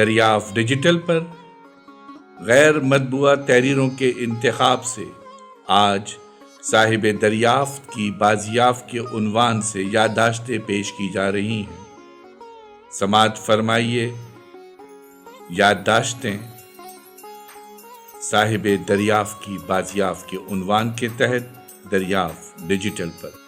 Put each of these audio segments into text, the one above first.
دریافت ڈیجیٹل پر غیر مطبوعہ تحریروں کے انتخاب سے آج صاحب دریافت کی بازیافت کے عنوان سے یادداشتیں پیش کی جا رہی ہیں۔ سماعت فرمائیے یادداشتیں صاحب دریافت کی بازیافت کے عنوان کے تحت دریافت ڈیجیٹل پر۔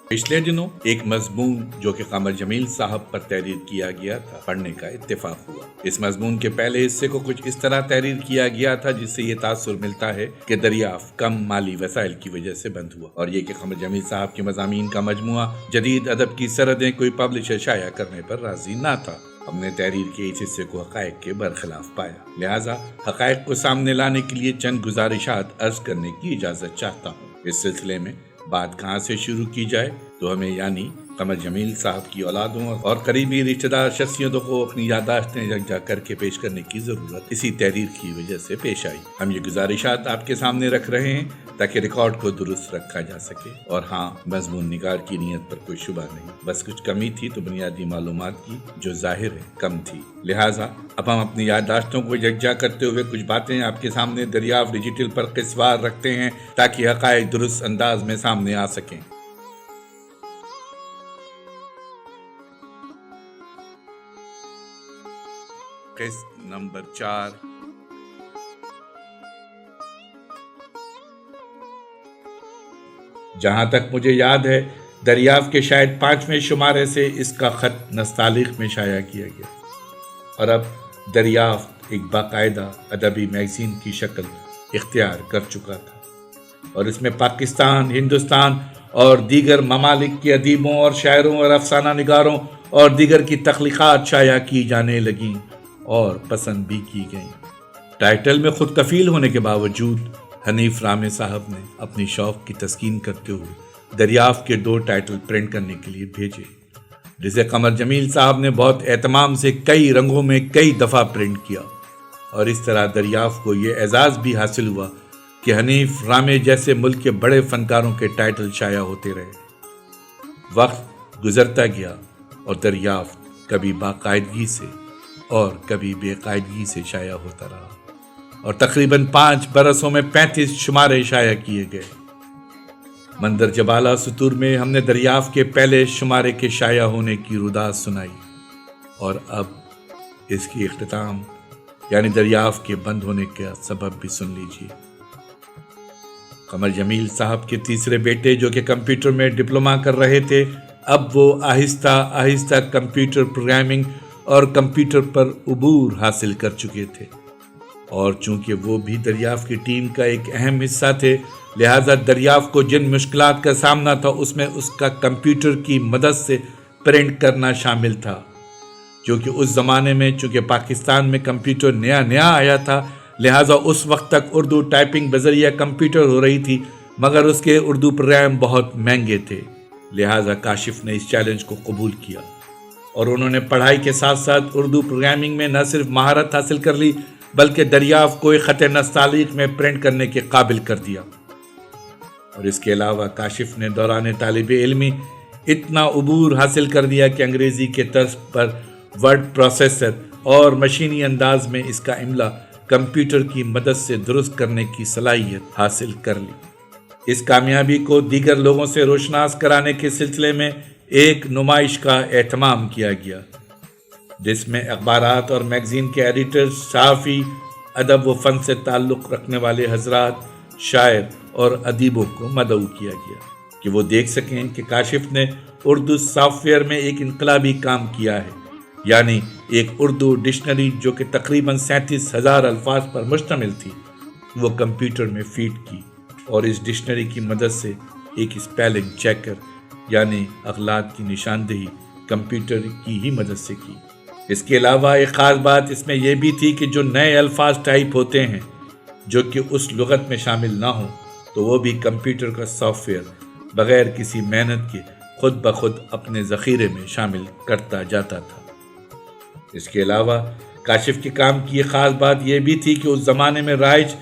پچھلے دنوں ایک مضمون جو کہ قمر جمیل صاحب پر تحریر کیا گیا تھا پڑھنے کا اتفاق ہوا۔ اس مضمون کے پہلے حصے کو کچھ اس طرح تحریر کیا گیا تھا جس سے یہ تاثر ملتا ہے کہ دریافت کم مالی وسائل کی وجہ سے بند ہوا، اور یہ کہ قمر جمیل صاحب کے مضامین کا مجموعہ جدید ادب کی سرحدیں کوئی پبلشر شائع کرنے پر راضی نہ تھا۔ ہم نے تحریر کے اس حصے کو حقائق کے برخلاف پایا، لہٰذا حقائق کو سامنے لانے کے لیے چند گزارشات عرض کرنے کی اجازت چاہتا ہوں۔ اس سلسلے میں بات کہاں سے شروع کی جائے تو ہمیں یعنی قمر جمیل صاحب کی اولادوں اور قریبی رشتہ دار شخصیتوں کو اپنی یادداشتیں یکجا کر کے پیش کرنے کی ضرورت اسی تحریر کی وجہ سے پیش آئی۔ ہم یہ گزارشات آپ کے سامنے رکھ رہے ہیں تاکہ ریکارڈ کو درست رکھا جا سکے، اور ہاں، مضمون نگار کی نیت پر کوئی شبہ نہیں، بس کچھ کمی تھی تو بنیادی معلومات کی جو ظاہر ہے کم تھی۔ لہٰذا اب ہم اپنی یادداشتوں کو یکجا کرتے ہوئے کچھ باتیں آپ کے سامنے دریافت ڈیجیٹل پر قصوار رکھتے ہیں تاکہ حقائق درست انداز میں سامنے آ سکیں۔ قسط نمبر 4۔ جہاں تک مجھے یاد ہے دریافت کے شاید 5ویں شمارے سے اس کا خط نستعلیق میں شائع کیا گیا، اور اب دریافت ایک باقاعدہ ادبی میگزین کی شکل اختیار کر چکا تھا، اور اس میں پاکستان، ہندوستان اور دیگر ممالک کے ادیبوں اور شاعروں اور افسانہ نگاروں اور دیگر کی تخلیقات شائع کی جانے لگیں اور پسند بھی کی گئیں۔ ٹائٹل میں خود کفیل ہونے کے باوجود حنیف رامے صاحب نے اپنی شوق کی تسکین کرتے ہوئے دریافت کے 2 ٹائٹل پرنٹ کرنے کے لیے بھیجے، جسے قمر جمیل صاحب نے بہت اہتمام سے کئی رنگوں میں کئی دفعہ پرنٹ کیا، اور اس طرح دریافت کو یہ اعزاز بھی حاصل ہوا کہ حنیف رامے جیسے ملک کے بڑے فنکاروں کے ٹائٹل شائع ہوتے رہے۔ وقت گزرتا گیا اور دریافت کبھی باقاعدگی سے اور کبھی بے قاعدگی سے شائع ہوتا رہا، اور تقریباً 5 برسوں میں 35 شمارے شائع کیے گئے۔ مندرجہ بالا سطور میں ہم نے دریافت کے پہلے شمارے کے شائع ہونے کی روداد سنائی، اور اب اس کی اختتام یعنی دریافت کے بند ہونے کا سبب بھی سن لیجیے۔ قمر جمیل صاحب کے تیسرے بیٹے جو کہ کمپیوٹر میں ڈپلومہ کر رہے تھے، اب وہ آہستہ آہستہ کمپیوٹر پروگرامنگ اور کمپیوٹر پر عبور حاصل کر چکے تھے، اور چونکہ وہ بھی دریافت کی ٹیم کا ایک اہم حصہ تھے، لہٰذا دریافت کو جن مشکلات کا سامنا تھا اس میں اس کا کمپیوٹر کی مدد سے پرنٹ کرنا شامل تھا، جو کہ اس زمانے میں چونکہ پاکستان میں کمپیوٹر نیا آیا تھا، لہٰذا اس وقت تک اردو ٹائپنگ بذریعہ کمپیوٹر ہو رہی تھی، مگر اس کے اردو پروگرام بہت مہنگے تھے، لہٰذا کاشف نے اس چیلنج کو قبول کیا، اور انہوں نے پڑھائی کے ساتھ ساتھ اردو پروگرامنگ میں نہ صرف مہارت حاصل کر لی بلکہ دریافت کو ایک خط نستعلیق میں پرنٹ کرنے کے قابل کر دیا۔ اور اس کے علاوہ کاشف نے دوران طالب علمی اتنا عبور حاصل کر دیا کہ انگریزی کے طرز پر ورڈ پروسیسر اور مشینی انداز میں اس کا املا کمپیوٹر کی مدد سے درست کرنے کی صلاحیت حاصل کر لی۔ اس کامیابی کو دیگر لوگوں سے روشناس کرانے کے سلسلے میں ایک نمائش کا اہتمام کیا گیا، جس میں اخبارات اور میگزین کے ایڈیٹر، صحافی، ادب و فن سے تعلق رکھنے والے حضرات، شاعر اور ادیبوں کو مدعو کیا گیا کہ وہ دیکھ سکیں کہ کاشف نے اردو سافٹ ویئر میں ایک انقلابی کام کیا ہے، یعنی ایک اردو ڈکشنری جو کہ تقریباً 37,000 الفاظ پر مشتمل تھی، وہ کمپیوٹر میں فیڈ کی، اور اس ڈکشنری کی مدد سے ایک اسپیلنگ چیکر یعنی اغلاط کی نشاندہی کمپیوٹر کی ہی مدد سے کی۔ اس کے علاوہ ایک خاص بات اس میں یہ بھی تھی کہ جو نئے الفاظ ٹائپ ہوتے ہیں جو کہ اس لغت میں شامل نہ ہوں تو وہ بھی کمپیوٹر کا سافٹ ویئر بغیر کسی محنت کے خود بخود اپنے ذخیرے میں شامل کرتا جاتا تھا۔ اس کے علاوہ کاشف کے کام کی ایک خاص بات یہ بھی تھی کہ اس زمانے میں رائج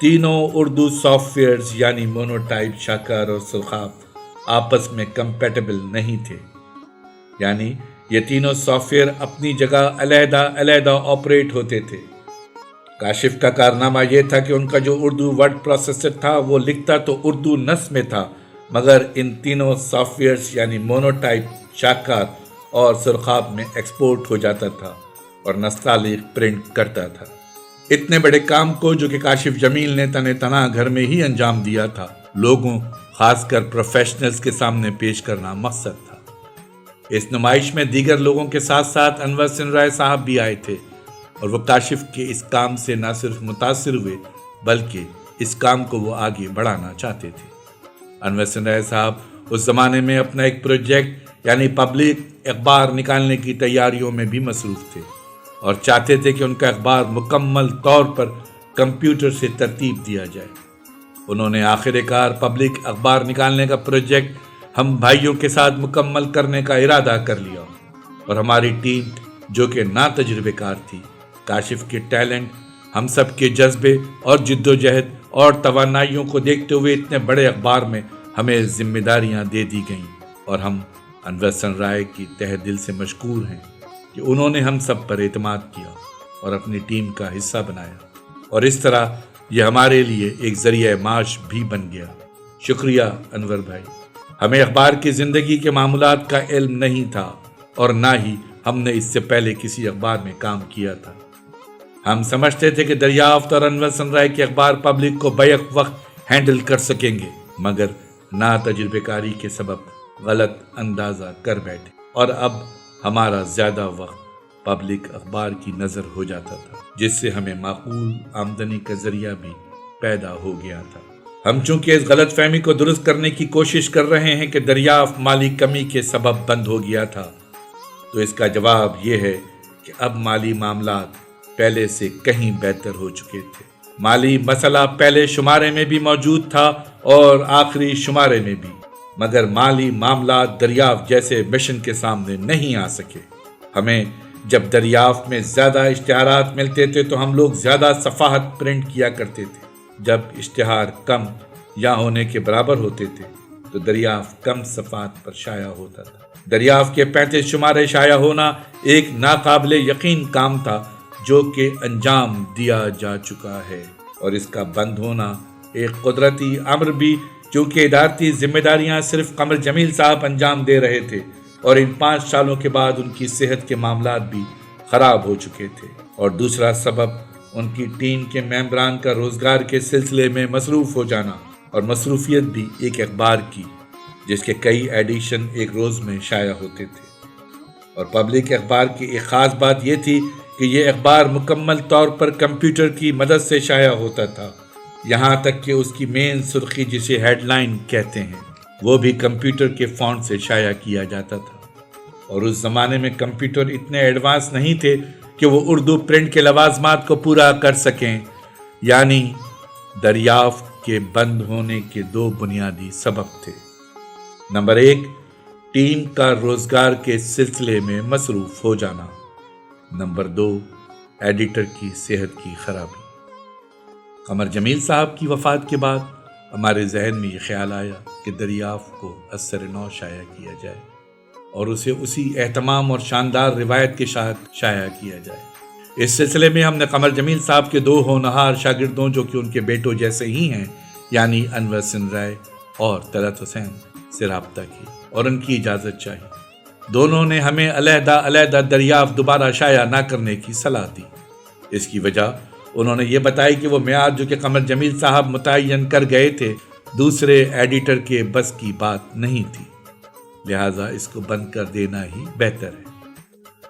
تینوں اردو سافٹ ویئرز یعنی مونوٹائپ، شاکر اور سرخاب آپس میں کمپیٹیبل نہیں تھے، یعنی یہ تینوں سافٹ ویئر اپنی جگہ علیحدہ علیحدہ آپریٹ ہوتے تھے۔ کاشف کا کارنامہ یہ تھا کہ ان کا جو اردو ورڈ پروسیسر تھا وہ لکھتا تو اردو نص میں تھا، مگر ان تینوں سافٹ ویئرز یعنی مونوٹائپ، شاہکار اور سرخاب میں ایکسپورٹ ہو جاتا تھا اور نستعلیق پرنٹ کرتا تھا۔ اتنے بڑے کام کو جو کہ کاشف جمیل نے تن تنہا گھر میں ہی انجام دیا تھا، لوگوں خاص کر پروفیشنلز کے سامنے پیش کرنا مقصد تھا۔ اس نمائش میں دیگر لوگوں کے ساتھ ساتھ انور سن رائے صاحب بھی آئے تھے اور وہ کاشف کے اس کام سے نہ صرف متاثر ہوئے بلکہ اس کام کو وہ آگے بڑھانا چاہتے تھے۔ انور سن رائے صاحب اس زمانے میں اپنا ایک پروجیکٹ یعنی پبلک اخبار نکالنے کی تیاریوں میں بھی مصروف تھے اور چاہتے تھے کہ ان کا اخبار مکمل طور پر کمپیوٹر سے ترتیب دیا جائے۔ انہوں نے آخر کار پبلک اخبار نکالنے کا پروجیکٹ ہم بھائیوں کے ساتھ مکمل کرنے کا ارادہ کر لیا اور ہماری ٹیم جو کہ نا تجربے کار تھی، کاشف کے ٹیلنٹ، ہم سب کے جذبے اور جد و جہد اور توانائیوں کو دیکھتے ہوئے اتنے بڑے اخبار میں ہمیں ذمہ داریاں دے دی گئیں اور ہم انور سن رائے کی تہ دل سے مشکور ہیں کہ انہوں نے ہم سب پر اعتماد کیا اور اپنی ٹیم کا حصہ بنایا اور اس طرح یہ ہمارے لیے ایک ذریعہ معاش بھی بن گیا۔ شکریہ انور بھائی۔ ہمیں اخبار کی زندگی کے معاملات کا علم نہیں تھا اور نہ ہی ہم نے اس سے پہلے کسی اخبار میں کام کیا تھا۔ ہم سمجھتے تھے کہ دریافت اور انور سن رائے کے اخبار پبلک کو بیک وقت ہینڈل کر سکیں گے، مگر نا تجربے کاری کے سبب غلط اندازہ کر بیٹھے اور اب ہمارا زیادہ وقت پبلک اخبار کی نظر ہو جاتا تھا، جس سے ہمیں معقول آمدنی کا ذریعہ بھی پیدا ہو گیا تھا۔ ہم چونکہ اس غلط فہمی کو درست کرنے کی کوشش کر رہے ہیں کہ دریافت مالی کمی کے سبب بند ہو گیا تھا، تو اس کا جواب یہ ہے کہ اب مالی معاملات پہلے سے کہیں بہتر ہو چکے تھے۔ مالی مسئلہ پہلے شمارے میں بھی موجود تھا اور آخری شمارے میں بھی، مگر مالی معاملات دریافت جیسے مشن کے سامنے نہیں آ سکے۔ ہمیں جب دریافت میں زیادہ اشتہارات ملتے تھے تو ہم لوگ زیادہ صفحات پرنٹ کیا کرتے تھے۔ جب اشتہار کم یا ہونے کے برابر ہوتے تھے تو دریافت کم صفحات پر شائع ہوتا تھا۔ دریافت کے 35 شمارے شائع ہونا ایک ناقابل یقین کام تھا جو کہ انجام دیا جا چکا ہے، اور اس کا بند ہونا ایک قدرتی امر بھی، چونکہ ادارتی ذمہ داریاں صرف قمر جمیل صاحب انجام دے رہے تھے اور ان 5 سالوں کے بعد ان کی صحت کے معاملات بھی خراب ہو چکے تھے، اور دوسرا سبب ان کی ٹیم کے ممبران کا روزگار کے سلسلے میں مصروف ہو جانا، اور مصروفیت بھی ایک اخبار کی جس کے کئی ایڈیشن ایک روز میں شائع ہوتے تھے۔ اور پبلک اخبار کی ایک خاص بات یہ تھی کہ یہ اخبار مکمل طور پر کمپیوٹر کی مدد سے شائع ہوتا تھا، یہاں تک کہ اس کی مین سرخی جسے ہیڈ لائن کہتے ہیں وہ بھی کمپیوٹر کے فونٹ سے شائع کیا جاتا تھا۔ اور اس زمانے میں کمپیوٹر اتنے ایڈوانس نہیں تھے کہ وہ اردو پرنٹ کے لوازمات کو پورا کر سکیں، یعنی دریافت کے بند ہونے کے 2 بنیادی سبب تھے۔ نمبر 1، ٹیم کا روزگار کے سلسلے میں مصروف ہو جانا۔ نمبر 2، ایڈیٹر کی صحت کی خرابی۔ قمر جمیل صاحب کی وفات کے بعد ہمارے ذہن میں یہ خیال آیا کہ دریافت کو اثر نو شائع کیا جائے اور اسے اسی اہتمام اور شاندار روایت کے ساتھ شائع کیا جائے۔ اس سلسلے میں ہم نے قمر جمیل صاحب کے 2 ہونہار شاگردوں جو کہ ان کے بیٹوں جیسے ہی ہیں، یعنی انور سن رائے اور طلعت حسین سے رابطہ کی اور ان کی اجازت چاہی۔ دونوں نے ہمیں علیحدہ علیحدہ دریافت دوبارہ شائع نہ کرنے کی صلاح دی۔ اس کی وجہ انہوں نے یہ بتائی کہ وہ میعاد جو کہ قمر جمیل صاحب متعین کر گئے تھے دوسرے ایڈیٹر کے بس کی بات نہیں تھی، لہٰذا اس کو بند کر دینا ہی بہتر ہے۔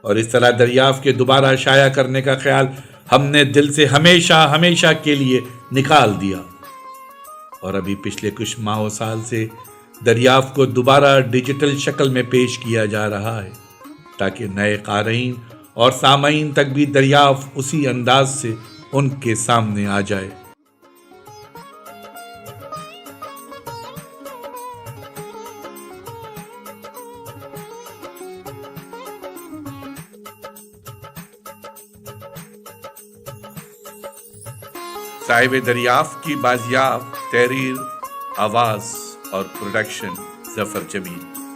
اور اس طرح دریافت کے دوبارہ شائع کرنے کا خیال ہم نے دل سے ہمیشہ ہمیشہ کے لیے نکال دیا، اور ابھی پچھلے کچھ ماہ و سال سے دریافت کو دوبارہ ڈیجیٹل شکل میں پیش کیا جا رہا ہے تاکہ نئے قارئین اور سامعین تک بھی دریافت اسی انداز سے ان کے سامنے آ جائے۔ صاحب دریافت کی بازیاب تحریر، آواز اور پروڈکشن ظفر جمیل.